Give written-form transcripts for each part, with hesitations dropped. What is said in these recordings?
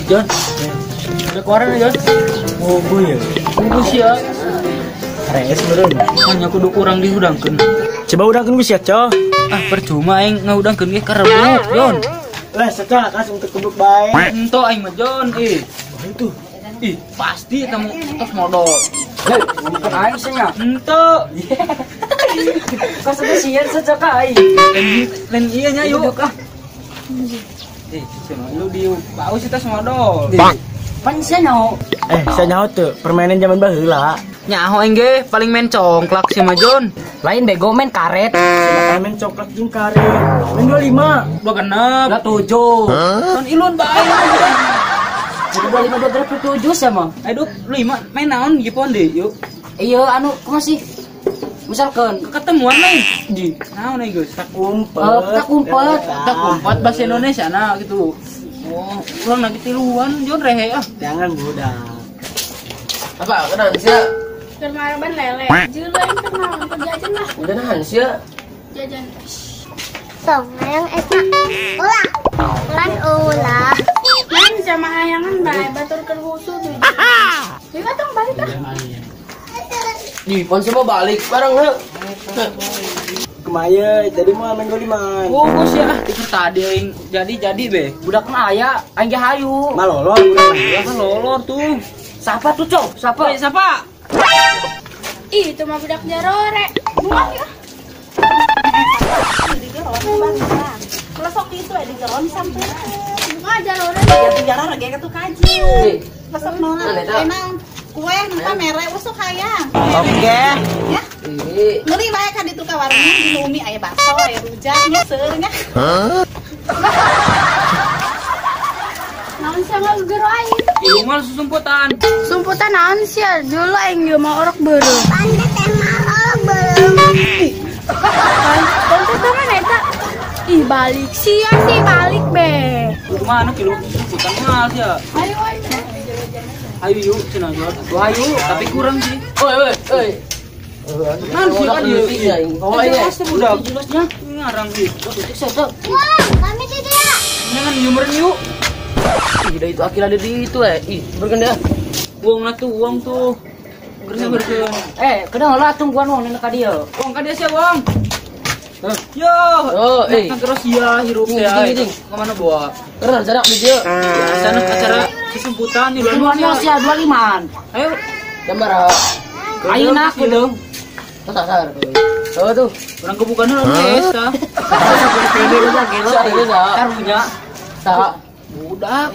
John. Ada koran ya, John? Oh, ya. Bungkus ya. Res beureun. Hanya kudu kurang dihudangkeun. Coba udangkeun geus ya, Coh. Ah, percuma aing ngaudangkeun ge karebuk, John. Lah, saca kas untuk kebuk bae. Ento aing mah, John. Wah, itu. Ih, pasti kamu tos modal. Hei, bukan aing nya. Ento. Kas kasihan saja ka aing. Lain iya nya yuk. Cuma lu di bau sih tos modal. Pan seno. Saya nyaho tuh permainan zaman baheula. Nyaho aing ge paling main congklak sih mah, John. Lain bego main karet. Main coklat jeung karet. Main 25. 26. 27. Ton ilun bae. Jadi 25 27 sama. Aduh, 5 main naon gipon deh, yuk. Iya, anu masih misalkan Ketemuan lain. Di, naon nih, Gus? tak umpet. Tak kumpat bahasa Indonesia nah gitu. Oh, kurang lagi tiluan, John rehe ah. Jangan budak. Apa kenal sih? Kermaraban lele. Jeung lain kenal jajan lah. Udah nahan sih. Jajan. Song hayang eta ulah lan ulah Main sama hayangan bae baturkeun husu tuh. Jadi tong balik ah. Di pon semua balik bareng heuh. Kemaya jadi mau main 25. Bungkus ya, tikar tadi aing jadi be. Budak mah aya, aing ge hayu. Malolor budak ya kan lolor tuh. Siapa tuh, Cok? Siapa? Siapa? Ih, itu mah budak jarore. Muak ya. Di geron bang. Kalau sok itu di geron sampai. Bunga jarore. Ya di jarore ge ketu kaji. Besok nona. Emang kue nuka mere usuk hayang. Oke. Ya. Ngeri bae ka ditu ka warungnya di Umi aya bakso, aya rujaknya seurnya. Naon sih nggak gero aing? Ieu mah susumputan. Sumputan naon sih? Dulu aing ge mau orok beureuh. pandai tema orang belum Tante teman eta. Ih balik sia sih balik be. Mana kilo susumputan mah ya. Ayo ayo. Ayo yuk cenah John. Tuh ayo, tapi kurang sih. Oi. Nanti kan dia. Oh iya. Udah jelasnya ngarang sih. wah kami tidak Jangan nyumer yuk. Ih, itu akhir ada di itu Ih, berganda. Uang lah tuh, uang tuh. Gersen. Kedang lah tungguan wong nenek ka dieu. Uang kan dia sih uang. Yo. Oh, Kan terus ya hirup ya. Kemana bawa? Keren jarak di dia. Sana acara kesumputan di luar Dua sia 25-an. Ayo. Gambar. Ayeuna kedeung. Tasar. Oh tuh. Orang kebukaan dulu desa. Pede lu gelo. Karunya. Sa. Budak.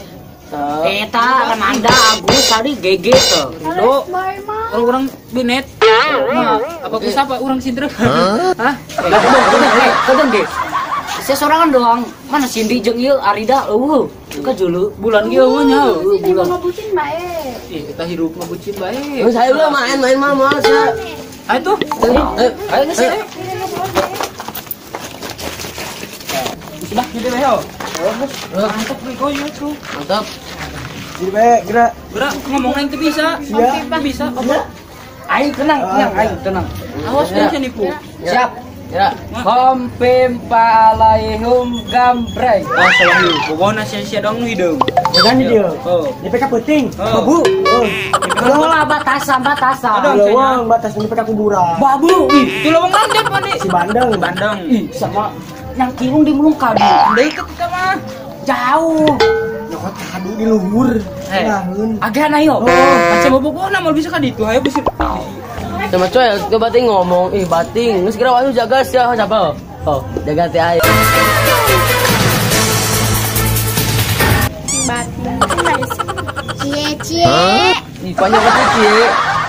Eta Ramanda Agus tadi GG tuh. Do. Bye mah. Orang binet. Nah, apa ku sapa orang sindre? Hah? Kedeng ge. Saya sorangan doang. Mana Cindy jeung ieu Arida ka julu Bulan ieu mah nya. Ini mau bucin bae. Ih, kita hirup mah bucin bae. Terus ayo lah main mama sa. Ayo tuh. Ayo nih sih. Sudah jadi leo. Mantap koyo tuh. Mantap. Jadi bae gerak. Gerak ngomong yang tuh bisa. Siap. Bisa. Apa? Aing tenang, aing tenang. Awas kan nipu. Siap. Ya. Kompim palaihum gambreng. Ah, salah lu. Pokoknya sia-sia dong hidung. Jangan di dia. Oh. Di PK penting. Oh. Babu. Kalau lah batasan. Ada. Lawang batas di PK kuburan. Babu. Ih, itu lawang landep mandi. Si Bandeng. Bandeng. Ih, sama yang kilung di mulung kadu. Deui ke kita mah. Jauh. Nyokot kadu di luhur. Naheun. Agan ayo. Baca bobokona mau bisa kan itu. Ayo bisa. Sama coy, ke bating ngomong, bating, nggak segera waktu jaga siapa siapa? Oh, jaga teh ayo. Batin. cie Ih, banyak banget cie.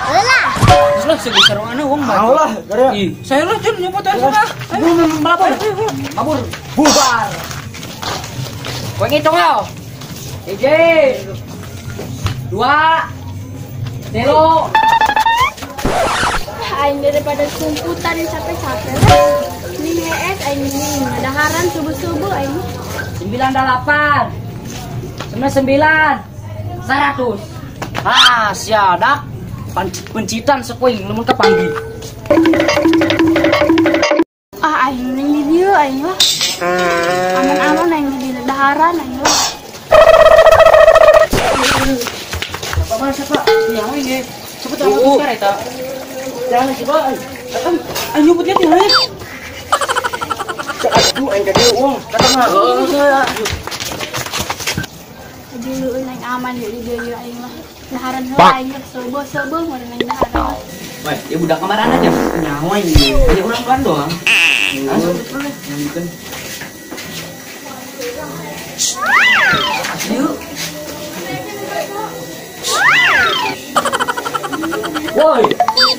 ulah Terus lah segi sarungana uang banyak. Mau lah, gara. Ih, saya lah Jun nyopot aja lah. Melapor. Kabur. Bubar. Kowe ngitung yo. 1 2 0 Aing daripada kumputan yang capek-capek. Ini es aing ini daharan subuh-subuh aing. 98 99 100. Ah, siadak. Pencitan sekuing lamun kapanggih. Ah aing ning di dieu aing lah. Aman-aman aing di daharan aing lah. nyawa ini. Cepet aku sekarang eta. Jangan coba. Datang, ayo putih hati hai. Aku engke dia uang. Datang lah. Saya. Dulu nang aman jadi dia aing mah. Daharan heula aing seubeul mun nang daharan. Weh, dia budak kemarin aja. Nyawa ini. Hanya ulang kan doang. Langsung terus. Lanjutkan. Yuk. Woi,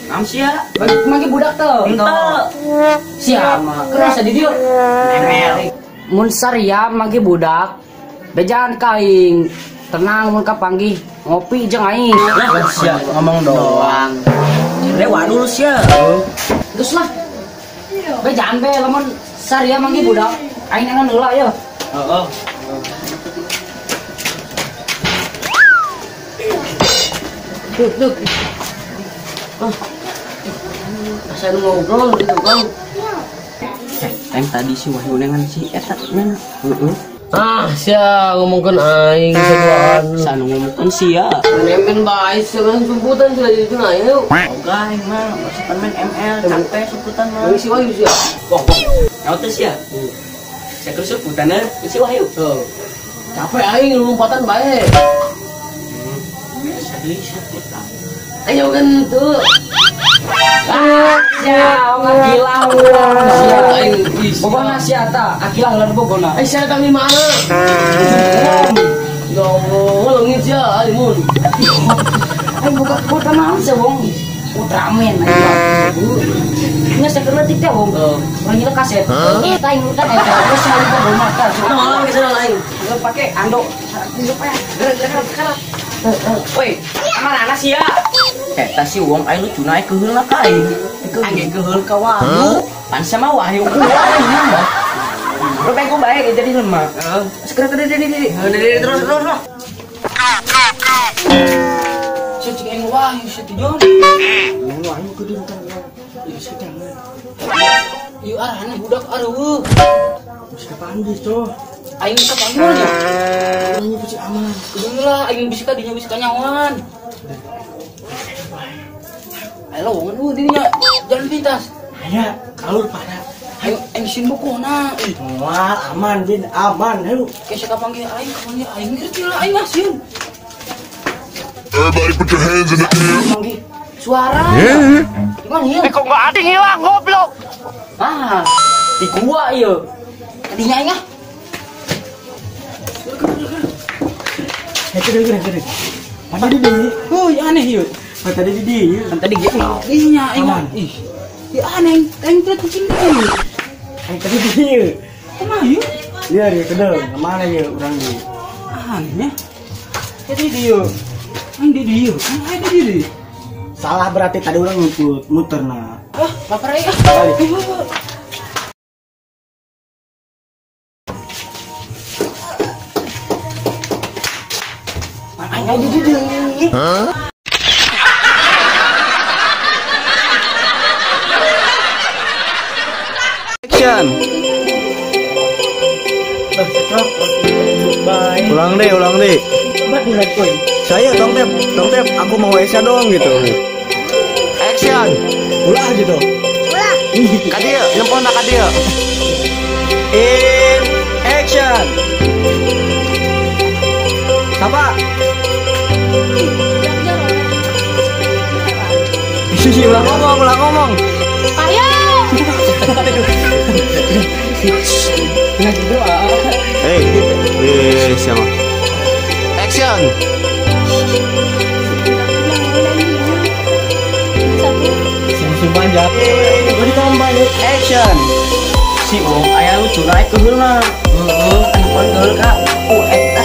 amsia, bagi budak tuh. Siapa? Kerasa di dia. Emel. Mun saria magi budak. Bejaan kaing. Tenang mun kapanggih ngopi jeung aing. Sia ngomong doang. Lewat dulu sia. Terus lah. Bejaan be lamun saria magi budak. Aing ngan heula ya. Heeh. Duk. Saya ngobrol gitu kan. Yang tadi si Wahyu dengan si Eta mana? Sia ngomongkan aing seduaan. Sanu ngomongkan sia. Nemen baik sekarang jemputan sudah jadi tunai yuk. Oga aing mah masukan main ML capek sebutan mah. Yang si Wahyu sia. Wah. Nyawa teh sia. Saya kerja sebutan si Wahyu. Capek aing lompatan baik. Sadeli sebutan. Ayo kan tuh. Ya, ngagilang. Bogona siata, akilang lan bogona. Saya kami mana? Ya Allah, lengit ya, alimun. Buka kota mau sih wong. Ultraman aja. Ini sekedar tik teh wong. Lagi le kaset. Eta ing kan eta terus hari bogona kan. Malam ke sana lain. Pakai ando. Hidup ya. Gerak. Woi, mana sia? Eta si wong aya lucu naik ke heula ka aing. Angge ke heul ka Wahyu. Pan sama Wahyu ku aing mah. Lo bego bae jadi lemah. Segera ke dari terus. Si cing aing Wahyu si tujuan. Wahyu ke dieu kan. Ieu sedang. Ieu arahna budak areueuh. Geus kapanggih tuh. Aing kapanggih nya. Aing bisa aman. Kudu lah aing bisa ka dinya bisa kanyawan. Ayo wong dinya jalan pintas. Aya kalur pada. Aing sin bukona. Wah, aman bin aman. Ayo kese kapanggih aing ngerti lah aing asin. Everybody put your hands in the air. Panggih suara. Gimana ya? Kok nggak ada hilang goblok? Ah, di gua ieu. Kadinya aing ah. Gede. Mana di dieu? Oh, ya aneh ieu. Mana tadi di dieu? Kan tadi gitu. Iya, aing mah. Ih. Ya aneh, aing teh kucing dieu. Aing tadi di dieu. Kumaha ieu? Iya, dia kedeng. Kemana ieu urang ieu? Aneh. Tadi dieu. Aing di dieu. Kan aing di dieu. Salah berarti tadi orang ngumpul muterna. Wah, lapar aing ah. Aing di dieu. Action. Ulang deh. Saya dong tep, aku mau WC dong gitu. Action. Ulah gitu. Ulah. Kadia, nyempon nak kadia. In action. Apa? Ulang ngomong. Ayo. Hey, siapa? Action. Langsung panjang. Beri tombol action. Si wong aya lucu naik ke heula. Heeh, anu panggil ka. Oh, eta